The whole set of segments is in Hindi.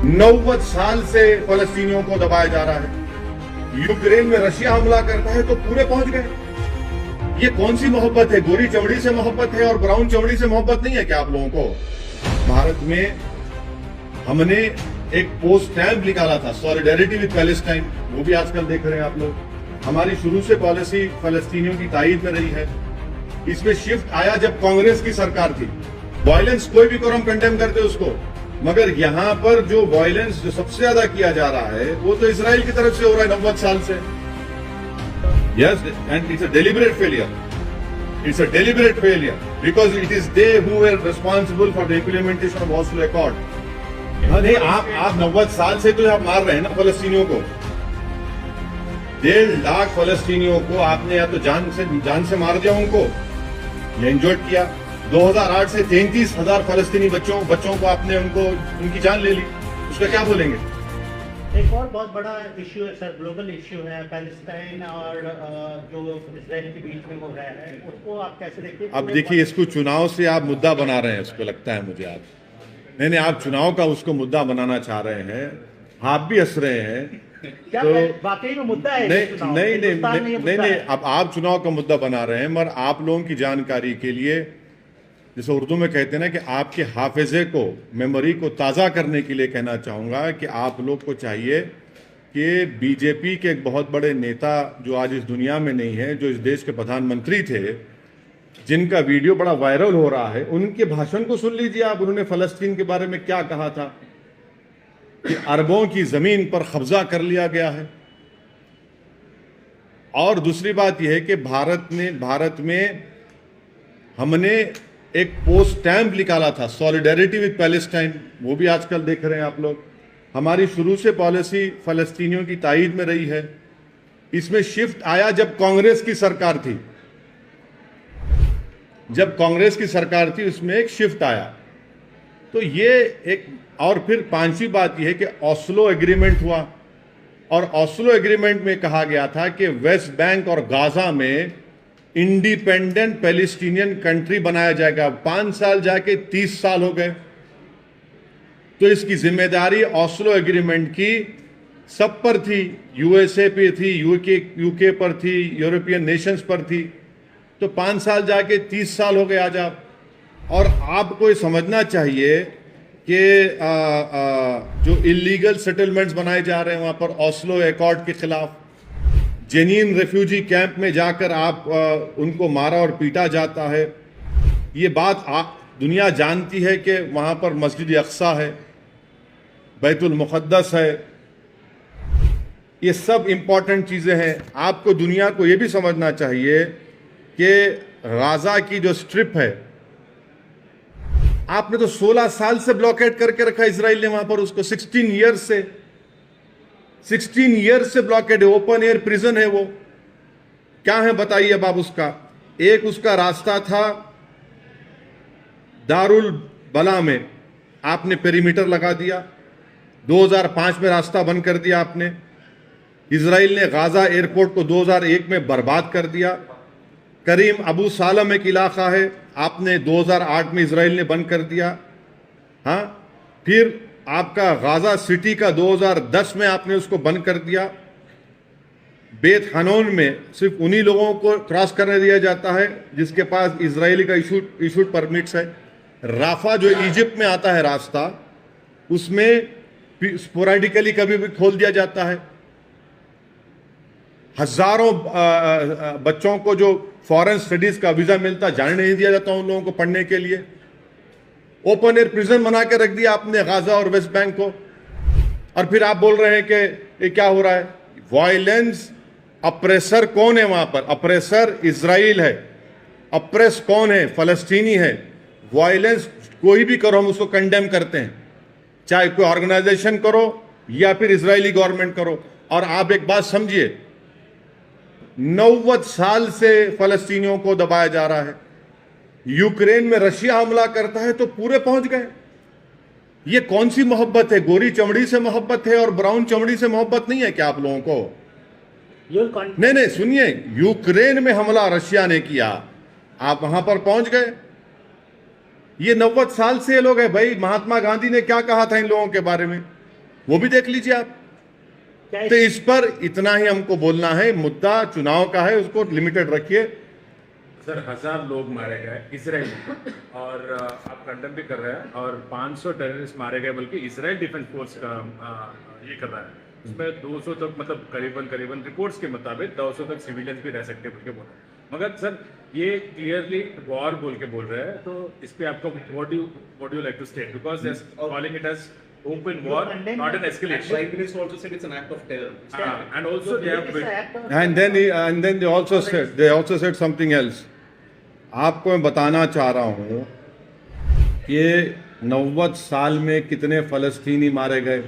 90 साल से फलस्तीनियों को दबाया जा रहा है। यूक्रेन में रशिया हमला करता है तो पूरे पहुंच गए। ये कौन सी मोहब्बत है? गोरी चमड़ी से मोहब्बत है और ब्राउन चमड़ी से मोहब्बत नहीं है क्या आप लोगों को? भारत में हमने एक पोस्ट स्टैम्प निकाला था, सॉलिडेरिटी विद पैलेस्टाइन, वो भी आजकल देख रहे हैं आप लोग। हमारी शुरू से पॉलिसी फलस्तीनियों की ताईद में रही है। इसमें शिफ्ट आया जब कांग्रेस की सरकार थी। वायलेंस कोई भी करो हम कंडेम करते उसको, मगर यहां पर जो वायलेंस जो सबसे ज्यादा किया जा रहा है वो तो इजराइल की तरफ से हो रहा है 90 साल से। Yes, and it's a deliberate failure. It's a deliberate failure because it is they who were responsible for the implementation of Oslo accord. नहीं, आप 90 साल से तो आप मार रहे हैं ना फलस्तीनियों को। 1.5 लाख फलस्तीनियों को आपने या तो जान से मार दिया, उनको या इंजर्ड किया। 2008 से 33,000 फलस्तीनी बच्चों को आपने उनकी जान ले ली। उसका क्या बोलेंगे? एक और बहुत बड़ा इश्यू है सर, ग्लोबल इश्यू है पैलेस्टाइन और जो इजराइल के बीच में हो रहा है, उसको आप कैसे देखते हैं? अब देखिए, इसको चुनाव से आप मुद्दा बना रहे हैं, उसको लगता है मुझे आप नहीं, आप चुनाव का उसको मुद्दा बनाना चाह रहे हैं। आप भी हंस रहे हैं क्या तो वाकई में मुद्दा है? नहीं, अब आप चुनाव का मुद्दा बना रहे हैं, मगर आप लोगों की जानकारी के लिए, जैसे उर्दू में कहते हैं ना कि आपके हाफिजे को, मेमोरी को ताज़ा करने के लिए कहना चाहूँगा कि आप लोग को चाहिए कि बीजेपी के एक बहुत बड़े नेता जो आज इस दुनिया में नहीं है, जो इस देश के प्रधानमंत्री थे, जिनका वीडियो बड़ा वायरल हो रहा है, उनके भाषण को सुन लीजिए आप। उन्होंने फलस्तीन के बारे में क्या कहा था कि अरबों की ज़मीन पर कब्जा कर लिया गया है। और दूसरी बात यह है कि भारत में हमने एक पोस्ट स्टैम्प निकाला था, सॉलिडेरिटी विद पैलेस्टाइन, वो भी आजकल देख रहे हैं आप लोग। हमारी शुरू से पॉलिसी फलस्तीनियों की ताईद में रही है। इसमें शिफ्ट आया जब कांग्रेस की सरकार थी। जब कांग्रेस की सरकार थी उसमें एक शिफ्ट आया। तो ये एक, और फिर पांचवी बात यह है कि ऑस्लो एग्रीमेंट हुआ, और ऑस्लो एग्रीमेंट में कहा गया था कि वेस्ट बैंक और गाजा में इंडिपेंडेंट पैलेस्टीनियन कंट्री बनाया जाएगा। 5 साल जाके 30 साल हो गए। तो इसकी जिम्मेदारी ऑस्लो एग्रीमेंट की सब पर थी, यूएसए पे थी, यूके पर थी, यूरोपियन नेशंस पर थी। तो 5 साल जाके 30 साल हो गए आज आप। और आपको ये समझना चाहिए कि जो इलीगल सेटलमेंट्स बनाए जा रहे हैं वहाँ पर ऑस्लो अकॉर्ड के खिलाफ, जेनीन रेफ्यूजी कैंप में जाकर आप उनको मारा और पीटा जाता है। ये बात दुनिया जानती है कि वहाँ पर मस्जिद अक्सा है, बैतुल मुक़द्दस है। ये सब इम्पॉर्टेंट चीज़ें हैं। आपको दुनिया को ये भी समझना चाहिए कि गाजा की जो स्ट्रिप है, आपने तो 16 साल से ब्लॉकेट करके रखा इजराइल ने वहां पर उसको। 16 ईयर्स से ब्लॉकेट है। ओपन एयर प्रिजन है वो। क्या है बताइए अब आप उसका। एक उसका रास्ता था दारुल बला में, आपने पेरीमीटर लगा दिया। 2005 में रास्ता बंद कर दिया आपने। इजराइल ने गाजा एयरपोर्ट को 2001 में बर्बाद कर दिया। करीम अबू सालम एक इलाका है, आपने 2008 में इजराइल ने बंद कर दिया। हाँ, फिर आपका गाजा सिटी का 2010 में आपने उसको बंद कर दिया। बेत हनोन में सिर्फ उन्हीं लोगों को क्रॉस करने दिया जाता है जिसके पास इजरायली का इशूड परमिट्स है। राफा जो इजिप्ट में आता है रास्ता, उसमें स्पोरेडिकली कभी भी खोल दिया जाता है। हजारों बच्चों को जो फॉरेन स्टडीज का वीजा मिलता, जाने नहीं दिया जाता उन लोगों को पढ़ने के लिए। ओपन एयर प्रिजन बना के रख दिया आपने गाजा और वेस्ट बैंक को। और फिर आप बोल रहे हैं कि ये क्या हो रहा है? वायलेंस। अप्रेसर कौन है वहां पर? अप्रेसर इजराइल है। अप्रेस कौन है? फलस्तीनी है। वायलेंस कोई भी करो हम उसको कंडेम करते हैं, चाहे कोई ऑर्गेनाइजेशन करो या फिर इजरायली गवर्नमेंट करो। और आप एक बात समझिए, 90 साल से फलस्तीनियों को दबाया जा रहा है। यूक्रेन में रशिया हमला करता है तो पूरे पहुंच गए। ये कौन सी मोहब्बत है? गोरी चमड़ी से मोहब्बत है और ब्राउन चमड़ी से मोहब्बत नहीं है क्या आप लोगों को? नहीं, सुनिए, यूक्रेन में हमला रशिया ने किया, आप वहां पर पहुंच गए। ये 90 साल से ये लोग हैं भाई। महात्मा गांधी ने क्या कहा था इन लोगों के बारे में? वो भी देख लीजिए आप। क्या तो इस पर इतना ही हमको बोलना है, मुद्दा चुनाव का है, उसको लिमिटेड रखिए। सर 1000 लोग मारे गए इसराइल में, और आप कंडेम भी कर रहे हैं, और 500 टेररिस्ट मारे गए, बल्कि इसराइल डिफेंस फोर्स का ये कर रहा है। उसमें 200 तक, मतलब करीबन रिपोर्ट्स के मुताबिक 200 तक सिविलियंस भी रह सकते हैं बोल के बोला। मगर सर ये क्लियरली वॉर बोल के बोल रहे हैं, तो इस पे आपका what you like to state, because they are calling it as open war, not an escalation. Prime Minister also said it's an act of terror. And also they have And then they also said something else. आपको मैं बताना चाह रहा हूं कि 90 साल में कितने फलस्तीनी मारे गए,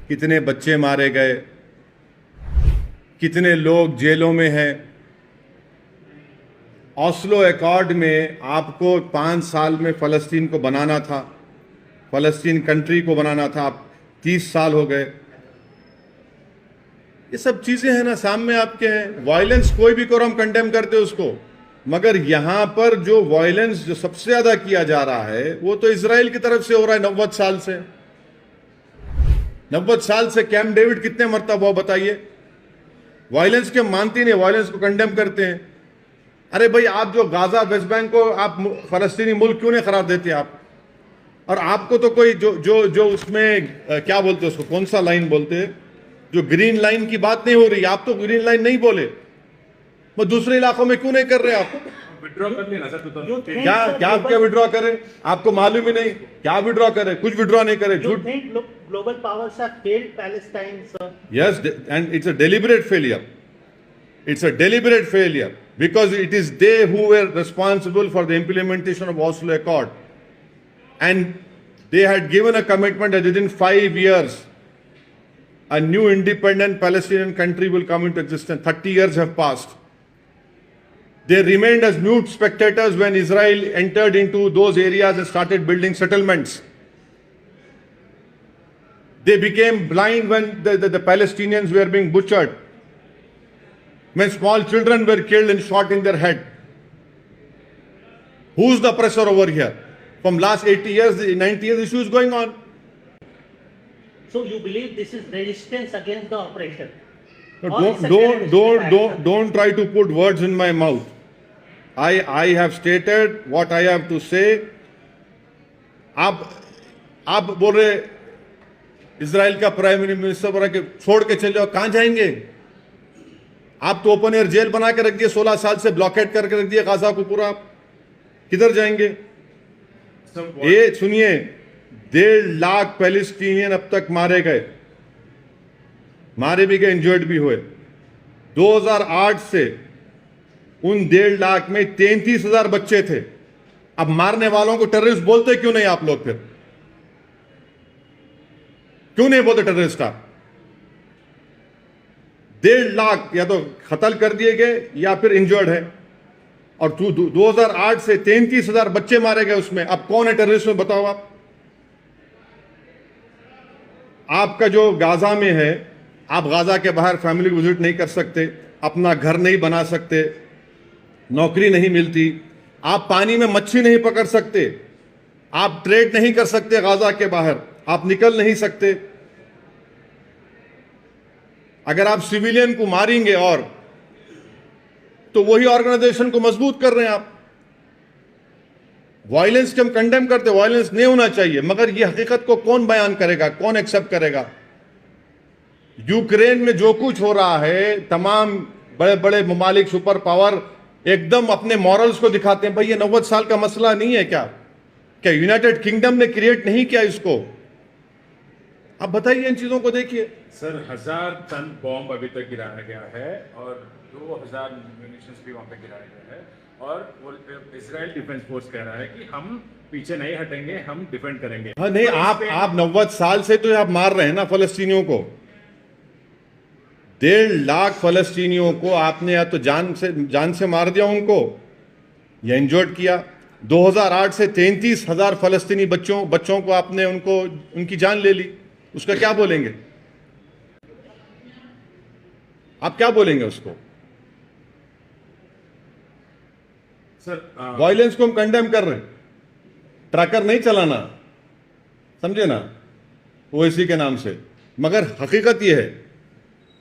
कितने बच्चे मारे गए, कितने लोग जेलों में हैं। ऑस्लो अकॉर्ड में आपको 5 साल में फलस्तीन को बनाना था, फलस्तीन कंट्री को बनाना था, आप 30 साल हो गए। ये सब चीजें हैं ना, सामने आपके हैं। वायलेंस कोई भी करो हम कंडेम करते उसको, मगर यहां पर जो वायलेंस जो सबसे ज्यादा किया जा रहा है वो तो इजराइल की तरफ से हो रहा है। 90 साल से 90 साल से कैंप डेविड कितने मरतबा बताइए। वायलेंस के मानते नहीं, वायलेंस को कंडेम करते हैं। अरे भाई, आप जो गाजा वेस्ट बैंक को आप फलस्तीनी मुल्क क्यों नहीं करार देते आप? और आपको तो कोई जो जो जो उसमें क्या बोलते हैं उसको, कौन सा लाइन बोलते हैं, जो ग्रीन लाइन की बात नहीं हो रही, आप तो ग्रीन लाइन नहीं बोले, वो दूसरे इलाकों में क्यों नहीं कर रहे आप? विड्रॉ कर लेना सर 2013। क्या विड्रॉ करें? आपको मालूम ही नहीं क्या विड्रॉ करे, कुछ विड्रॉ नहीं करे, You झूठ। think global powers have failed Palestine, sir? Yes, and it's a deliberate failure. It's a deliberate failure because it is they who were responsible for the implementation of Oslo Accord. And they had given a commitment that within 5 years, a new independent Palestinian country will come into existence. 30 years have passed. They remained as mute spectators when Israel entered into those areas and started building settlements. They became blind when the Palestinians were being butchered, when small children were killed and shot in their head. Who's the oppressor over here? From last 80 years, 90 years, issue is going on. So you believe this is resistance against the oppression? So Or it's a terrorist act? don't try to put words in my mouth. I have stated what I have to say. आप बोल रहे इजराइल का प्राइम मिनिस्टर बोला कि छोड़ के चले जाओ, कहां जाएंगे? आप तो ओपन एयर जेल बना के रख दिए, 16 साल से ब्लॉकेट करके रख दिए गाजा को पूरा, आप किधर जाएंगे? ये सुनिए, 1.5 लाख पैलेस्टीनियन अब तक मारे गए, मारे भी गए, इंजर्ड भी हुए। 2008 से उन 1.5 लाख में 33,000 बच्चे थे। अब मारने वालों को टेररिस्ट बोलते क्यों नहीं आप लोग? फिर क्यों नहीं बोलते टेररिस्ट? आप 1.5 लाख या तो कत्ल कर दिए गए या फिर इंजर्ड है, और 2008 से 33,000 बच्चे मारे गए उसमें। अब कौन है टेररिस्ट में, बताओ आप? आपका जो गाजा में है, आप गाजा के बाहर फैमिली विजिट नहीं कर सकते, अपना घर नहीं बना सकते, नौकरी नहीं मिलती, आप पानी में मच्छी नहीं पकड़ सकते, आप ट्रेड नहीं कर सकते गाजा के बाहर, आप निकल नहीं सकते। अगर आप सिविलियन को मारेंगे और तो वही ऑर्गेनाइजेशन को मजबूत कर रहे हैं आप। वायलेंस के हम कंडेम करते, वायलेंस नहीं होना चाहिए, मगर ये हकीकत को कौन बयान करेगा, कौन एक्सेप्ट करेगा? यूक्रेन में जो कुछ हो रहा है, तमाम बड़े बड़े ममालिक सुपर पावर एकदम अपने मॉरल्स को दिखाते हैं। भाई ये 90 साल का मसला नहीं है क्या? क्या यूनाइटेड किंगडम ने क्रिएट नहीं किया इसको? आप बताइए, इन चीजों को देखिए। सर 1000 टन बॉम्ब अभी तक गिराया गया है, और 2000 म्यूनिशंस भी वहां पे गिराया गया है, और वो इजराइल डिफेंस फोर्स कह रहा है कि हम पीछे नहीं हटेंगे, हम डिफेंड करेंगे। हाँ नहीं, आप 90 साल से तो आप मार रहे हैं ना फलस्तीनियों को। 1.5 लाख फलस्तीनियों को आपने या तो जान से मार दिया उनको, या इंजर्ड किया। 2008 से 33,000 फलस्तीनी बच्चों को आपने उनकी जान ले ली। उसका क्या बोलेंगे आप? क्या बोलेंगे उसको? सर वायलेंस को हम कंडेम कर रहे हैं, ट्रैकर नहीं चलाना, समझे ना? ओवैसी के नाम से, मगर हकीकत ये है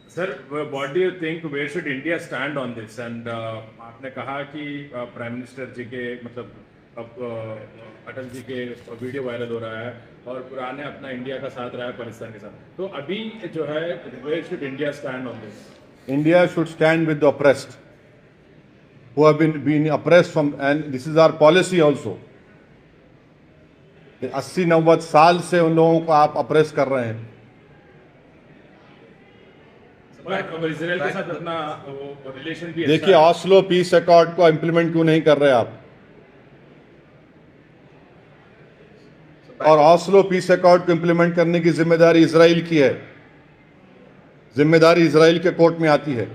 sir, what do you think where should India stand on this? And आपने कहा कि प्राइम मिनिस्टर जी के मतलब अब अटल जी के वीडियो वायरल हो रहा है और पुराने अपना इंडिया का साथ रहा है पाकिस्तान के साथ, तो अभी जो है where should India stand on this? India should stand with the oppressed, who have been oppressed from, and this is our policy also. 80-90 साल से उन लोगों को आप अप्रेस कर रहे हैं। और इसराइल के साथ अपना वो रिलेशन भी देखिए, अच्छा है। ऑस्लो पीस अकॉर्ड को इम्प्लीमेंट क्यों नहीं कर रहे आप? और ऑस्लो पीस अकॉर्ड को इम्प्लीमेंट करने की जिम्मेदारी इजराइल की है, जिम्मेदारी इजराइल के कोर्ट में आती है।